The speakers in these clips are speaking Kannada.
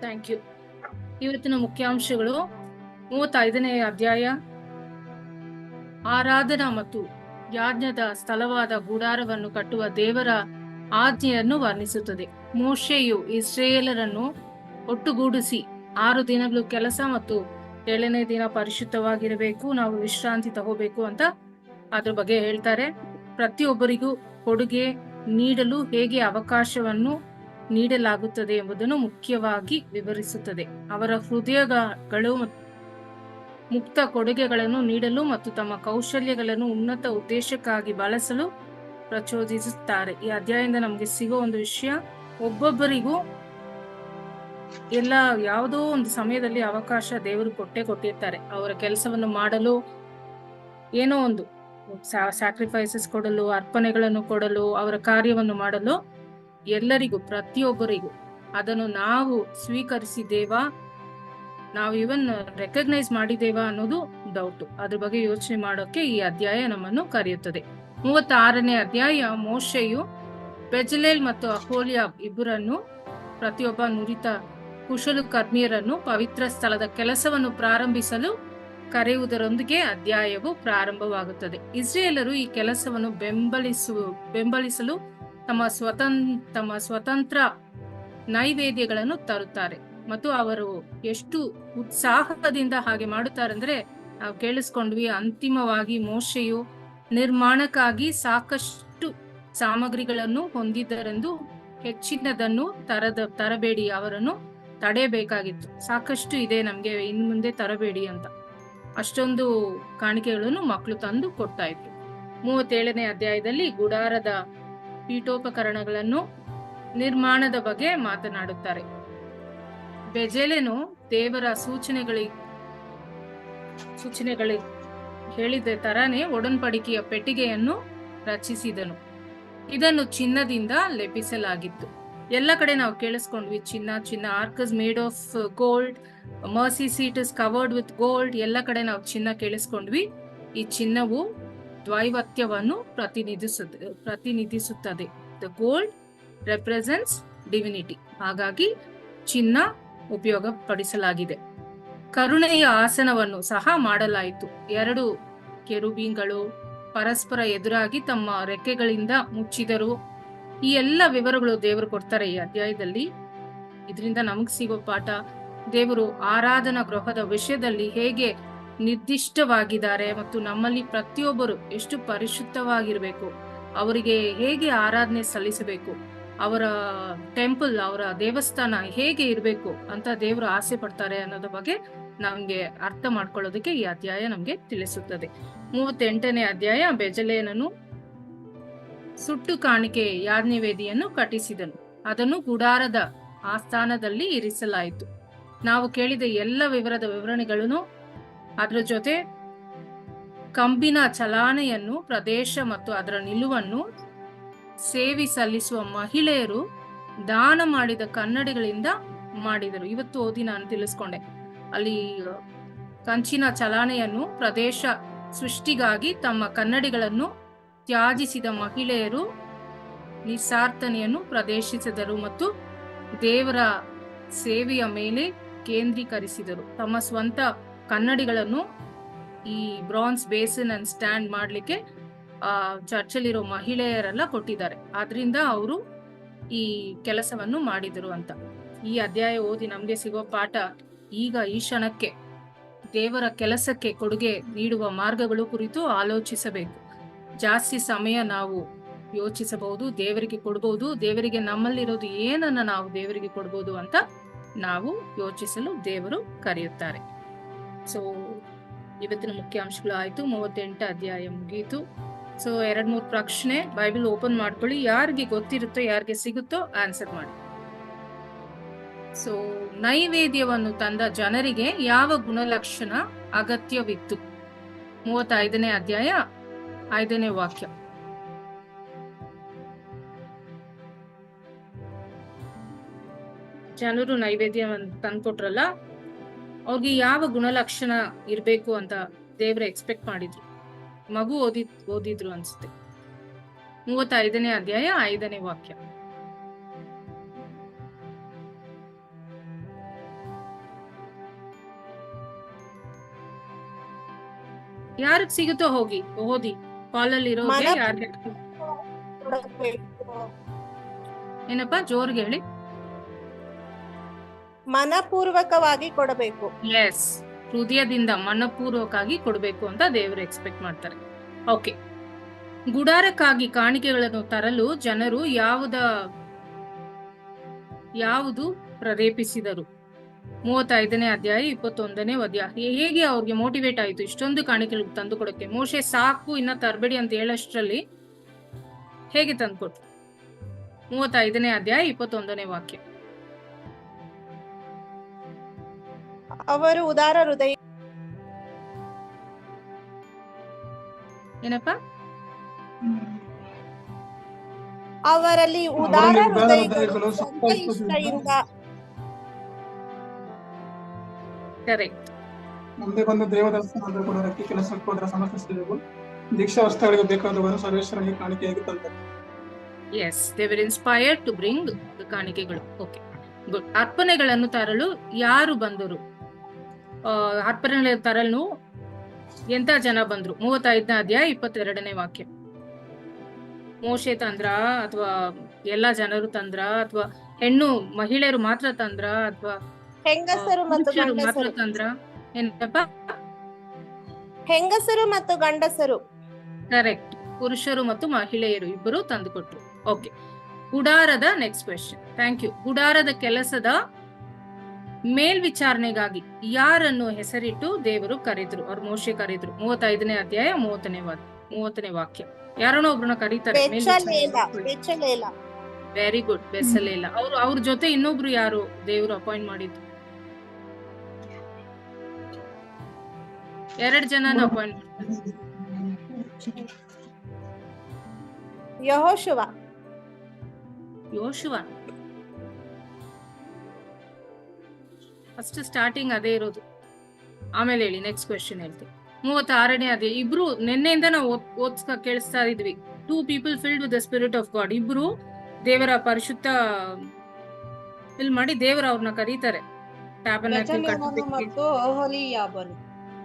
Thank you. ಇವತ್ತಿನ ಮುಖ್ಯಾಂಶಗಳು: 35ನೇ ಅಧ್ಯಾಯ ಆರಾಧನಾ ಮತ್ತು ಯಾಜ್ಞದ ಸ್ಥಳವಾದ ಗುಡಾರವನ್ನು ಕಟ್ಟುವ ದೇವರ ಆಜ್ಞೆಯನ್ನು ವರ್ಣಿಸುತ್ತದೆ. ಮೋಶೆಯು ಇಸ್ರಾಯೇಲರನ್ನು ಒಟ್ಟುಗೂಡಿಸಿ 6 ದಿನಗಳು ಕೆಲಸ ಮತ್ತು 7ನೇ ದಿನ ಪರಿಶುದ್ಧವಾಗಿರಬೇಕು, ನಾವು ವಿಶ್ರಾಂತಿ ತಗೋಬೇಕು ಅಂತ ಅದ್ರ ಬಗ್ಗೆ ಹೇಳ್ತಾರೆ. ಪ್ರತಿಯೊಬ್ಬರಿಗೂ ಕೊಡುಗೆ ನೀಡಲು ಹೇಗೆ ಅವಕಾಶವನ್ನು ನೀಡಲಾಗುತ್ತದೆ ಎಂಬುದನ್ನು ಮುಖ್ಯವಾಗಿ ವಿವರಿಸುತ್ತದೆ. ಅವರ ಹೃದಯಗಳು ಮುಕ್ತ ಕೊಡುಗೆಗಳನ್ನು ನೀಡಲು ಮತ್ತು ತಮ್ಮ ಕೌಶಲ್ಯಗಳನ್ನು ಉನ್ನತ ಉದ್ದೇಶಕ್ಕಾಗಿ ಬಳಸಲು ಪ್ರಚೋದಿಸುತ್ತಾರೆ. ಈ ಅಧ್ಯಾಯದಿಂದ ನಮಗೆ ಸಿಗೋ ಒಂದು ವಿಷಯ, ಒಬ್ಬೊಬ್ಬರಿಗೂ ಯಾವುದೋ ಒಂದು ಸಮಯದಲ್ಲಿ ಅವಕಾಶ ದೇವರು ಕೊಟ್ಟಿರ್ತಾರೆ. ಅವರ ಕೆಲಸವನ್ನು ಮಾಡಲು, ಏನೋ ಒಂದು ಸ್ಯಾಕ್ರಿಫೈಸಸ್ ಕೊಡಲು, ಅರ್ಪಣೆಗಳನ್ನು ಕೊಡಲು, ಅವರ ಕಾರ್ಯವನ್ನು ಮಾಡಲು ಎಲ್ಲರಿಗೂ, ಪ್ರತಿಯೊಬ್ಬರಿಗೂ ಅದನ್ನು ನಾವು ಸ್ವೀಕರಿಸಿದ್ದೇವಾ, ನಾವು ಇವನ್ ರೆಕಗ್ನೈಸ್ ಮಾಡಿದ್ದೇವಾ ಅನ್ನೋದು ಡೌಟ್. ಅದ್ರ ಬಗ್ಗೆ ಯೋಚನೆ ಮಾಡೋಕೆ ಈ ಅಧ್ಯಾಯ ನಮ್ಮನ್ನು ಕರೆಯುತ್ತದೆ. 36ನೇ ಅಧ್ಯಾಯ ಮೋಶೆಯು ಬೆಜಲೇಲ್ ಮತ್ತು ಅಹೋಲಿಯಾಬ್ ಇಬ್ಬರನ್ನು, ಪ್ರತಿಯೊಬ್ಬ ನುರಿತ ಕುಶಲಕರ್ಮಿಯರನ್ನು ಪವಿತ್ರ ಸ್ಥಳದ ಕೆಲಸವನ್ನು ಪ್ರಾರಂಭಿಸಲು ಕರೆಯುವುದರೊಂದಿಗೆ ಅಧ್ಯಾಯವು ಪ್ರಾರಂಭವಾಗುತ್ತದೆ. ಇಸ್ರೇಲರು ಈ ಕೆಲಸವನ್ನು ಬೆಂಬಲಿಸಲು ತಮ್ಮ ಸ್ವತಂತ್ರ ನೈವೇದ್ಯಗಳನ್ನು ತರುತ್ತಾರೆ ಮತ್ತು ಅವರು ಎಷ್ಟು ಉತ್ಸಾಹದಿಂದ ಹಾಗೆ ಮಾಡುತ್ತಾರೆ ಅಂದ್ರೆ ನಾವು ಕೇಳಿಸ್ಕೊಂಡ್ವಿ. ಅಂತಿಮವಾಗಿ ಮೋಶೆಯು ನಿರ್ಮಾಣಕ್ಕಾಗಿ ಸಾಕಷ್ಟು ಸಾಮಗ್ರಿಗಳನ್ನು ಹೊಂದಿದ್ದರೆಂದು ಹೆಚ್ಚಿನದನ್ನು ತರಬೇಡಿ, ಅವರನ್ನು ತಡೆಯಬೇಕಾಗಿತ್ತು. ಸಾಕಷ್ಟು ಇದೆ, ನಮ್ಗೆ ಇನ್ ಮುಂದೆ ತರಬೇಡಿ ಅಂತ ಅಷ್ಟೊಂದು ಕಾಣಿಕೆಗಳನ್ನು ಮಕ್ಕಳು ತಂದು ಕೊಡ್ತಾ ಇದ್ರು. 37ನೇ ಅಧ್ಯಾಯದಲ್ಲಿ ಗುಡಾರದ ಪೀಠೋಪಕರಣಗಳನ್ನು ನಿರ್ಮಾಣದ ಬಗ್ಗೆ ಮಾತನಾಡುತ್ತಾರೆ. ಬೆಜಲೇನು ದೇವರ ಸೂಚನೆಗಳಿಗೆ ಹೇಳಿದ ತರನೇ ಒಡன்பಡಿಕೆಯ ಪೆಟ್ಟಿಗೆಯನ್ನು ರಚಿಸಿದನು. ಇದನ್ನು ಚಿನ್ನದಿಂದ ಲೆಪಿಸಲಾಗಿತ್ತು. ಎಲ್ಲ ಕಡೆ ನಾವು ಕೇಳಿಸ್ಕೊಂಡ್ವಿ, ಚಿನ್ನ arc is made of gold, mercy seat is covered with gold. ಎಲ್ಲ ಕಡೆ ನಾವು ಚಿನ್ನ ಕೇಳಿಸ್ಕೊಂಡ್ವಿ. ಈ ಚಿನ್ನವು ದ್ವೈವತ್ಯವನ್ನು ಪ್ರತಿನಿಧಿಸುತ್ತದೆ. The gold represents divinity. ಹಾಗಾಗಿ ಚಿನ್ನ ಉಪಯೋಗ ಪಡಿಸಲಾಗಿದೆ. ಕರುಣೆಯ ಆಸನವನ್ನು ಸಹ ಮಾಡಲಾಯಿತು. 2 ಕೆರುಬಿಗಳು ಪರಸ್ಪರ ಎದುರಾಗಿ ತಮ್ಮ ರೆಕ್ಕೆಗಳಿಂದ ಮುಚ್ಚಿದರು. ಈ ಎಲ್ಲ ವಿವರಗಳು ದೇವರು ಕೊಡ್ತಾರೆ ಈ ಅಧ್ಯಾಯದಲ್ಲಿ. ಇದರಿಂದ ನಮಗ್ ಸಿಗೋ ಪಾಠ, ದೇವರು ಆರಾಧನಾ ಗೃಹದ ವಿಷಯದಲ್ಲಿ ಹೇಗೆ ನಿರ್ದಿಷ್ಟವಾಗಿದ್ದಾರೆ ಮತ್ತು ನಮ್ಮಲ್ಲಿ ಪ್ರತಿಯೊಬ್ಬರು ಎಷ್ಟು ಪರಿಶುದ್ಧವಾಗಿರ್ಬೇಕು, ಅವರಿಗೆ ಹೇಗೆ ಆರಾಧನೆ ಸಲ್ಲಿಸಬೇಕು, ಅವರ ಟೆಂಪಲ್, ಅವರ ದೇವಸ್ಥಾನ ಹೇಗೆ ಇರಬೇಕು ಅಂತ ದೇವರು ಆಸೆ ಪಡ್ತಾರೆ ಅನ್ನೋದ್ರ ಬಗ್ಗೆ ನಮ್ಗೆ ಅರ್ಥ ಮಾಡ್ಕೊಳ್ಳೋದಕ್ಕೆ ಈ ಅಧ್ಯಾಯ ನಮ್ಗೆ ತಿಳಿಸುತ್ತದೆ. 38ನೇ ಅಧ್ಯಾಯ ಬೆಜಲೇನನು ಸುಟ್ಟು ಕಾಣಿಕೆ ಯಾಜ್ಞವೇದಿಯನ್ನು ಕಟ್ಟಿಸಿದನು, ಅದನ್ನು ಗುಡಾರದ ಆಸ್ಥಾನದಲ್ಲಿ ಇರಿಸಲಾಯಿತು. ನಾವು ಕೇಳಿದ ಎಲ್ಲ ವಿವರಣೆಗಳನ್ನು, ಅದರ ಜೊತೆ ಕಂಬಿನ ಚಲಾನೆಯನ್ನು, ಪ್ರದೇಶ ಮತ್ತು ಅದರ ನಿಲುವನ್ನು, ಸೇವೆ ಸಲ್ಲಿಸುವ ಮಹಿಳೆಯರು ದಾನ ಮಾಡಿದ ಕನ್ನಡಿಗಳಿಂದ ಮಾಡಿದರು. ಇವತ್ತು ಓದಿ ನಾನು ತಿಳಿಸ್ಕೊಂಡೆ. ಅಲ್ಲಿ ಕಂಚಿನ ಚಲಾನೆಯನ್ನು, ಪ್ರದೇಶ ಸೃಷ್ಟಿಗಾಗಿ ತಮ್ಮ ಕನ್ನಡಿಗಳನ್ನು ತ್ಯಾಜಿಸಿದ ಮಹಿಳೆಯರು ನಿಸ್ಸಾರ್ಥನೆಯನ್ನು ಪ್ರದರ್ಶಿಸಿದರು ಮತ್ತು ದೇವರ ಸೇವೆಯ ಮೇಲೆ ಕೇಂದ್ರೀಕರಿಸಿದರು. ತಮ್ಮ ಸ್ವಂತ ಕನ್ನಡಿಗಳನ್ನು ಈ ಬ್ರಾನ್ಸ್ ಬೇಸಿನ್ ಅಂಡ್ ಸ್ಟ್ಯಾಂಡ್ ಮಾಡ್ಲಿಕ್ಕೆ ಚರ್ಚಲ್ಲಿರೋ ಮಹಿಳೆಯರೆಲ್ಲ ಕೊಟ್ಟಿದ್ದಾರೆ. ಆದ್ರಿಂದ ಅವರು ಈ ಕೆಲಸವನ್ನು ಮಾಡಿದರು ಅಂತ ಈ ಅಧ್ಯಾಯ ಓದಿ ನಮ್ಗೆ ಸಿಗೋ ಪಾಠ, ಈಗ ಈ ಕ್ಷಣಕ್ಕೆ ದೇವರ ಕೆಲಸಕ್ಕೆ ಕೊಡುಗೆ ನೀಡುವ ಮಾರ್ಗಗಳು ಕುರಿತು ಆಲೋಚಿಸಬೇಕು. ಜಾಸ್ತಿ ಸಮಯ ನಾವು ಯೋಚಿಸಬಹುದು, ದೇವರಿಗೆ ಕೊಡ್ಬೋದು, ದೇವರಿಗೆ ನಮ್ಮಲ್ಲಿರೋದು ಏನನ್ನ ನಾವು ದೇವರಿಗೆ ಕೊಡ್ಬೋದು ಅಂತ ನಾವು ಯೋಚಿಸಲು ದೇವರು ಕರೆಯುತ್ತಾರೆ. ಸೊ ಇವತ್ತಿನ ಮುಖ್ಯಾಂಶಗಳು ಆಯ್ತು. 38 ಅಧ್ಯಾಯ ಮುಗೀತು. ಸೊ 2-3 ಪ್ರಶ್ನೆ ಬೈಬಲ್ ಓಪನ್ ಮಾಡ್ಕೊಳ್ಳಿ. ಯಾರಿಗೆ ಗೊತ್ತಿರುತ್ತೋ, ಯಾರಿಗೆ ಸಿಗುತ್ತೋ ಆನ್ಸರ್ ಮಾಡಿ. ಸೊ ನೈವೇದ್ಯವನ್ನು ತಂದ ಜನರಿಗೆ ಯಾವ ಗುಣಲಕ್ಷಣ ಅಗತ್ಯವಿತ್ತು? 35ನೇ ಅಧ್ಯಾಯ 5ನೇ ವಾಕ್ಯ. ಜನರು ನೈವೇದ್ಯವನ್ನು ತಂದ್ಕೊಟ್ರಲ್ಲ, ಅವ್ರಿಗೆ ಯಾವ ಗುಣಲಕ್ಷಣ ಇರ್ಬೇಕು ಅಂತ ದೇವ್ರ ಎಕ್ಸ್ಪೆಕ್ಟ್ ಮಾಡಿದ್ರು. ಮಗು ಓದಿದ್ರು ಅನ್ಸುತ್ತೆ. 35ನೇ ಅಧ್ಯಾಯ 5ನೇ ವಾಕ್ಯ. ಯಾರಿಗ್ ಸಿಗುತ್ತೋ ಹೋಗಿ ಓದಿ, ಕಾಲಲ್ಲಿ ಇರೋಗೆ ಯಾರಿಗೆ. ಏನಪ್ಪಾ ಜೋರ್ಗೆ ಹೇಳಿ. ಮನಪೂರ್ವಕವಾಗಿ ಕೊಡಬೇಕು. ಎಸ್, ಹೃದಯದಿಂದ ಮನಪೂರ್ವಕವಾಗಿ ಕೊಡಬೇಕು ಅಂತ ದೇವರು ಎಕ್ಸ್ಪೆಕ್ಟ್ ಮಾಡ್ತಾರೆ. ಓಕೆ, ಗುಡಾರಕ್ಕಾಗಿ ಕಾಣಿಕೆಗಳನ್ನು ತರಲು ಜನರು ಯಾವುದು ಪ್ರೇರೇಪಿಸಿದರು? 35ನೇ ಅಧ್ಯಾಯ 21ನೇ ಅಧ್ಯಾಯ. ಹೇಗೆ ಅವ್ರಿಗೆ ಮೋಟಿವೇಟ್ ಆಯ್ತು ಇಷ್ಟೊಂದು ಕಾಣಿಕೆಗಳು ತಂದು ಕೊಡಕ್ಕೆ? ಮೋಶೆ ಸಾಕು ಇನ್ನ ತರಬೇಡಿ ಅಂತ ಹೇಳಷ್ಟರಲ್ಲಿ ಹೇಗೆ ತಂದ್ಕೊಟ್ರು? 35ನೇ ಅಧ್ಯಾಯ 21ನೇ ವಾಕ್ಯ. ಅವರು ಉದಾರ ಹೃದಯ. ಏನಪ್ಪ? ಅವರಲ್ಲಿ ಉದಾರ ಹೃದಯಗಳು ಸ್ವಂತ ಇಷ್ಟದಿಂದ. ಕರೆಕ್ಟ್. ಮುಂದೆ ಬಂದ ದೇವದಾಸನಾದ ಗುಡಾರಕ್ಕೆ ಕೆಲಸಕ್ಕೆ ಹೋದರ ಸಮಸ್ತ ಸ್ತ್ರೀಯರು ದೀಕ್ಷಾ ವಸ್ತ್ರಗಳಿಗೆ ಬೇಕಾದವರು ಸರ್ವೇಶ್ವರನಿಗೆ ಕಾಣಿಕೆಯಾಗಿ ತಂದರು. Yes, they were inspired to bring ಕಾಣಿಕೆಗಳು. Okay, good. ಅರ್ಪಣೆಗಳನ್ನು ತರಲು ಯಾರು ಬಂದರು? ಅರ್ಪಣೆಗಳನ್ನು ತರಲು ಎಂತ ಜನ ಬಂದ್ರು? 35ನೇ ಅಧ್ಯಾಯ 22ನೇ ವಾಕ್ಯ. ಮೋಶೆ ತಂದ್ರ ಅಥವಾ ಎಲ್ಲಾ ಜನರು ತಂದ್ರ ಅಥವಾ ಹೆಣ್ಣು ಮಹಿಳೆಯರು ಮಾತ್ರ ತಂದ್ರ ಅಥವಾ ಹೆಂಗಸರು ಮತ್ತು ಮಾತ್ರ ತಂದ್ರ? ಏನಪ್ಪ? ಹೆಂಗಸರು ಮತ್ತು ಗಂಡಸರು. ಕರೆಕ್ಟ್, ಪುರುಷರು ಮತ್ತು ಮಹಿಳೆಯರು ಇಬ್ಬರು ತಂದುಕೊಟ್ರು. ಓಕೆ, ಗುಡಾರದ ನೆಕ್ಸ್ಟ್ ಕ್ವೆಶ್ಚನ್. Thank you. ಗುಡಾರದ ಕೆಲಸದ ಮೇಲ್ವಿಚಾರಣೆಗಾಗಿ ಯಾರನ್ನು ಹೆಸರಿಟ್ಟು ದೇವರು ಕರೆದ್ರು? ಅವ್ರು ಮೋಶೆ ಕರೆದ್ರು. 35ನೇ ಅಧ್ಯಾಯ 30ನೇ ವಾಕ್ಯ. ಯಾರನ್ನೋ ಒಬ್ರನ್ನ ಕರೀತಾರೆ. Very good, Bezalel. ಅವ್ರ ಜೊತೆ ಇನ್ನೊಬ್ರು ಯಾರು ದೇವರು ಅಪಾಯಿಂಟ್ ಮಾಡಿದ್ರು? 2 ಜನನ ಅಪಾಯಿಂಟ್ ಮಾಡ್ತಾರೆ. ಯೆಹೋಶುವ. ಫಸ್ಟ್ ಸ್ಟಾರ್ಟಿಂಗ್ ಅದೇ ಇರೋದು, ಆಮೇಲೆ ಹೇಳಿ. ನೆಕ್ಸ್ಟ್ ಕ್ವೆಶ್ಚನ್ ಹೇಳ್ತೀವಿ. 36ನೇ ಅದೇ. ಇಬ್ರು ನಿನ್ನೆಯಿಂದ ನಾವು ಕೇಳಿಸ್ತಾ ಇದ್ವಿ. 2 people filled with the spirit of God. ಇಬ್ರು ದೇವರ ಪರಿಶುದ್ಧ ಫಿಲ್ ಮಾಡಿ ದೇವರ ಅವ್ರನ್ನ ಕರೀತಾರೆ.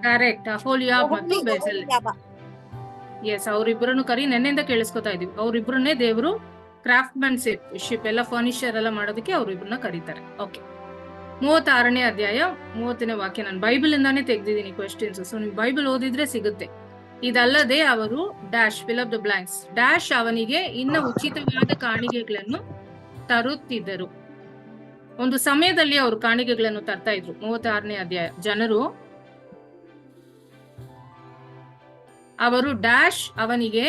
ಕರೆಕ್ಟ್, ಅಹೋಲಿಯಾಬ್ ಮತ್ತು ಬೆಜಲ್. ಎಸ್, ಅವ್ರಿಬ್ರನ್ನು ಕರಿ ನೆನ್ನೆಯಿಂದ ಕೇಳಿಸ್ಕೊತಾ ಇದೀವಿ. ಅವ್ರಿಬ್ರನ್ನೇ ದೇವರು ಕ್ರಾಫ್ಟ್ ಮ್ಯಾನ್ಶಿಪ್ ಎಲ್ಲ ಫರ್ನಿಚರ್ ಎಲ್ಲ ಮಾಡೋದಕ್ಕೆ ಅವ್ರಿಬ್ರನ್ನ ಕರೀತಾರೆ. ಓಕೆ, 36ನೇ ಅಧ್ಯಾಯ 30ನೇ ವಾಕ್ಯ. ನಾನು ಬೈಬಲ್ ಇಂದಾನೇ ತೆಗ್ದಿದ್ದೀನಿ ಕ್ವೆಶ್ಚನ್ಸ್, ಸೊ ನೀವು ಬೈಬಲ್ ಓದಿದ್ರೆ ಸಿಗುತ್ತೆ. ಇದಲ್ಲದೆ ಅವರು dash fill up the blanks dash ಅವನಿಗೆ ಇನ್ನ ಉಚಿತವಾದ ಕಾಣಿಕೆಗಳನ್ನು ತರುತ್ತಿದ್ದರು. ಒಂದು ಸಮಯದಲ್ಲಿ ಅವರು ಕಾಣಿಕೆಗಳನ್ನು ತರ್ತಾ ಇದ್ರು. 36ನೇ ಅಧ್ಯಾಯ. ಜನರು ಅವರು ಡ್ಯಾಶ್ ಅವನಿಗೆ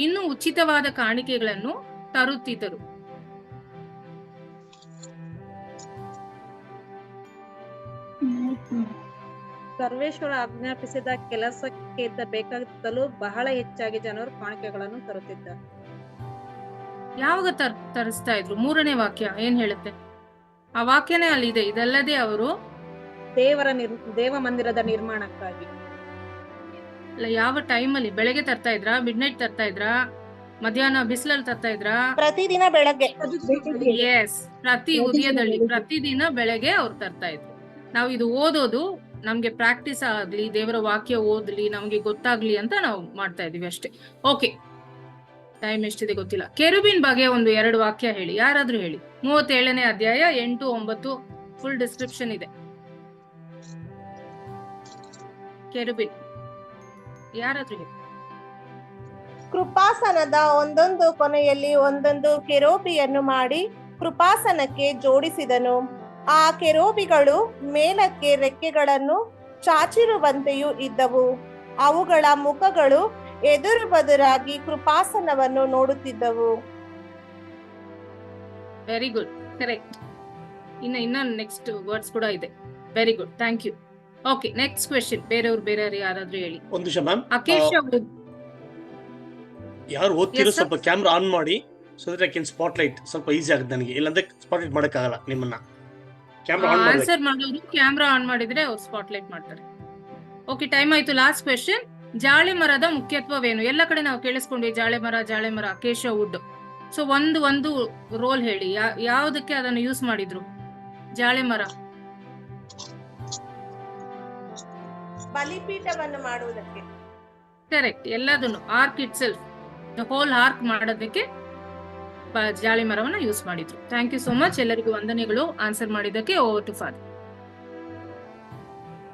ಇನ್ನು ಉಚಿತವಾದ ಕಾಣಿಕೆಗಳನ್ನು ತರುತ್ತಿದ್ದರು. ಸರ್ವೇಶ್ವರ ಆಜ್ಞಾಪಿಸಿದ ಕೆಲಸಕ್ಕೆ ಬೇಕಾಗಿದ್ದಲು ಬಹಳ ಹೆಚ್ಚಾಗಿ ಜನರು ಕಾಣಿಕೆಗಳನ್ನು ತರುತ್ತಿದ್ದಾರೆ. ಯಾವಾಗ ತರಿಸ್ತಾ ಇದ್ರು? 3ನೇ ವಾಕ್ಯ ಏನ್ ಹೇಳುತ್ತೆ? ಆ ವಾಕ್ಯನೇ ಅಲ್ಲಿದೆ. ಇದಲ್ಲದೆ ಅವರು ದೇವ ಮಂದಿರದ ನಿರ್ಮಾಣಕ್ಕಾಗಿ. ಅಲ್ಲ, ಯಾವ ಟೈಮಲ್ಲಿ? ಬೆಳಗ್ಗೆ ತರ್ತಾ ಇದ್ರಾ? ಮಿಡ್ ನೈಟ್ ತರ್ತಾ ಇದ್ರಾ? ಮಧ್ಯಾಹ್ನ ಬಿಸಿಲಲ್ಲಿ ತರ್ತಾ ಇದ್ರಾ? ಪ್ರತಿದಿನ ಬೆಳಗ್ಗೆ. ಎಸ್, ಉದಯದಲ್ಲಿ ಪ್ರತಿದಿನ ಬೆಳಗ್ಗೆ ಅವ್ರು ತರ್ತಾ ಇದ್ರು. ನಾವು ಇದು ಓದೋದು ನಮ್ಗೆ ಪ್ರಾಕ್ಟೀಸ್ ಆಗ್ಲಿ, ದೇವರ ವಾಕ್ಯ ಓದ್ಲಿ, ನಮ್ಗೆ ಗೊತ್ತಾಗ್ಲಿ ಅಂತ ನಾವು ಮಾಡ್ತಾ ಇದೀವಿ ಅಷ್ಟೇ. ಓಕೆ, ಟೈಮ್ ಎಷ್ಟಿದೆ ಗೊತ್ತಿಲ್ಲ. ಕೆರುಬಿನ್ ಬಗ್ಗೆ 1-2 ವಾಕ್ಯ ಹೇಳಿ, ಯಾರಾದ್ರೂ ಹೇಳಿ. 37ನೇ ಅಧ್ಯಾಯ 8, 9 ಫುಲ್ ಡಿಸ್ಕ್ರಿಪ್ಷನ್ ಇದೆ. ಕೆರುಬಿನ್ ಯಾರಾದ್ರೂ ಹೇಳಿ. ಕೃಪಾಸನದ ಒಂದೊಂದು ಕೊನೆಯಲ್ಲಿ ಒಂದೊಂದು ಕೆರೂಬಿಯನ್ನು ಮಾಡಿ ಕೃಪಾಸನಕ್ಕೆ ಜೋಡಿಸಿದನು. ಆ ಕೆರೂಬಿಗಳು ಮೇಲಕ್ಕೆ ರೆಕ್ಕೆಗಳನ್ನು ಚಾಚಿರುವಂತೆಯೂ ಇದ್ದವು. ಅವುಗಳ ಮುಖಗಳು ಎದುರು ಬದುರಾಗಿ ಕೃಪಾಸನವನ್ನು ನೋಡುತ್ತಿದ್ದವು. Very good, correct. ಇನ್ನ ನೆಕ್ಸ್ಟ್ ವರ್ಡ್ಸ್ ಕೂಡ ಇದೆ. Very good, thank you. Okay, next question. ಬೇರೆಯವ್ರು ಯಾರಾದ್ರೂ ಹೇಳಿ. ಒಂದು ನಿಮಿಷ ಮ್ಯಾಮ್, ಅಕೇಶ ಯಾರು ಓದ್ತಿರೋ ಸ್ವಲ್ಪ ಕ್ಯಾಮ್ರಾ ಆನ್ ಮಾಡಿ, so that I can spotlight. ಸ್ವಲ್ಪ ಈಸಿ ಆಗುತ್ತೆ ನನಗೆ, ಇಲ್ಲಾಂದ್ರೆ ಸ್ಪಾಟ್ಲೈಟ್ ಮಾಡಕ್ಕಾಗಲ್ಲ ನಿಮ್ಮನ್ನ. ಆನ್ಸರ್ ಮಾಡೋರು ಕ್ಯಾಮ್ರಾ ಆನ್ ಮಾಡಿದ್ರೆ ಅವ್ರು ಸ್ಪಾಟ್ಲೈಟ್ ಮಾಡ್ತಾರೆ. ಓಕೆ, ಟೈಮ್ ಆಯ್ತು. Last question. ಜಾಳೆ ಮರದ ಮುಖ್ಯತ್ವವೇನು? ಎಲ್ಲ ಕಡೆ ನಾವು ಕೇಳಿಸ್ಕೊಂಡ್ವಿ ಜಾಳೆ ಮರ, ಅಕೇಶ ವುಡ್. ಸೊ ಒಂದು ರೋಲ್ ಹೇಳಿ, ಯಾವ್ದಕ್ಕೆ ಅದನ್ನು ಯೂಸ್ ಮಾಡಿದ್ರು? ಜಾಳೆ ಮರ ಬಲಿಪೀಠವನ್ನು ಮಾಡುವುದಕ್ಕೆ. ಕರೆಕ್ಟ್, ಎಲ್ಲದನ್ನು ark itself, the whole ark ಮಾಡೋದಕ್ಕೆ ಜಾಳಿ ಮರವನ್ನ ಯೂಸ್ ಮಾಡಿದ್ರು. Thank you so much. ಎಲ್ಲರಿಗೂ ವಂದನೆಗಳು ಆನ್ಸರ್ ಮಾಡಿದ್ದಕ್ಕೆ. Over to father.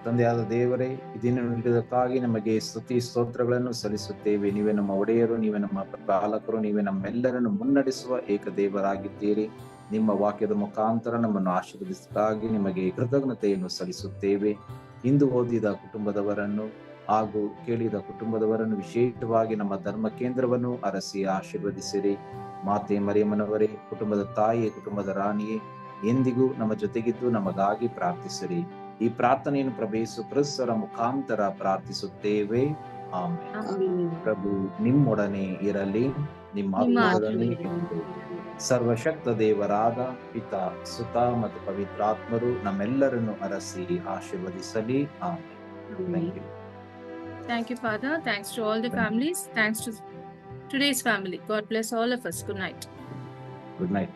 ತಂದೆಯಾದ ದೇವರೇ, ಇದನ್ನು ನೀಡಿದ್ದಕ್ಕಾಗಿ ನಮಗೆ ಸ್ತುತಿ ಸ್ತೋತ್ರಗಳನ್ನು ಸಲ್ಲಿಸುತ್ತೇವೆ. ನೀವೇ ನಮ್ಮ ಒಡೆಯರು, ನೀವೇ ನಮ್ಮ ಪಾಲಕರು, ನೀವೇ ನಮ್ಮೆಲ್ಲರನ್ನು ಮುನ್ನಡೆಸುವ ಏಕ ದೇವರಾಗಿದ್ದೀರಿ. ನಿಮ್ಮ ವಾಕ್ಯದ ಮುಖಾಂತರ ನಮ್ಮನ್ನು ಆಶೀರ್ವದಿಸಿದಾಗಿ ನಿಮಗೆ ಕೃತಜ್ಞತೆಯನ್ನು ಸಲ್ಲಿಸುತ್ತೇವೆ. ಇಂದು ಓದಿದ ಕುಟುಂಬದವರನ್ನು ಹಾಗೂ ಕೇಳಿದ ಕುಟುಂಬದವರನ್ನು, ವಿಶೇಷವಾಗಿ ನಮ್ಮ ಧರ್ಮ ಕೇಂದ್ರವನ್ನು ಅರಸಿ ಆಶೀರ್ವದಿಸಿರಿ. ಮಾತೆ ಮರಿಯಮ್ಮನವರೇ, ಕುಟುಂಬದ ತಾಯಿಯೇ, ಕುಟುಂಬದ ರಾಣಿಯೇ, ಎಂದಿಗೂ ನಮ್ಮ ಜೊತೆಗಿದ್ದು ನಮಗಾಗಿ ಪ್ರಾರ್ಥಿಸಿರಿ. ಈ ಪ್ರಾರ್ಥನೆಯನ್ನು ಪ್ರಭು ಯೇಸು ಕ್ರಿಸ್ತರ ಮುಖಾಂತರ ಪ್ರಾರ್ಥಿಸುತ್ತೇವೆ. ಆಮೆನ್. ಪ್ರಭು ನಿಮ್ಮೊಡನೆ ಇರಲಿ, ನಿಮ್ಮ ಆತ್ಮದೊಡನೆ ಇರಲಿ. ಸರ್ವಶಕ್ತ ದೇವರಾದ ಪಿತಾ, ಸುತ ಮತ್ತು ಪವಿತ್ರಾತ್ಮರು ನಮ್ಮೆಲ್ಲರನ್ನು ಅರಸಿ ಆಶೀರ್ವದಿಸಲಿ. Amen. Thank you, Father. Thanks to all the families. Thanks to today's family. God bless all of us. Good night. Good night.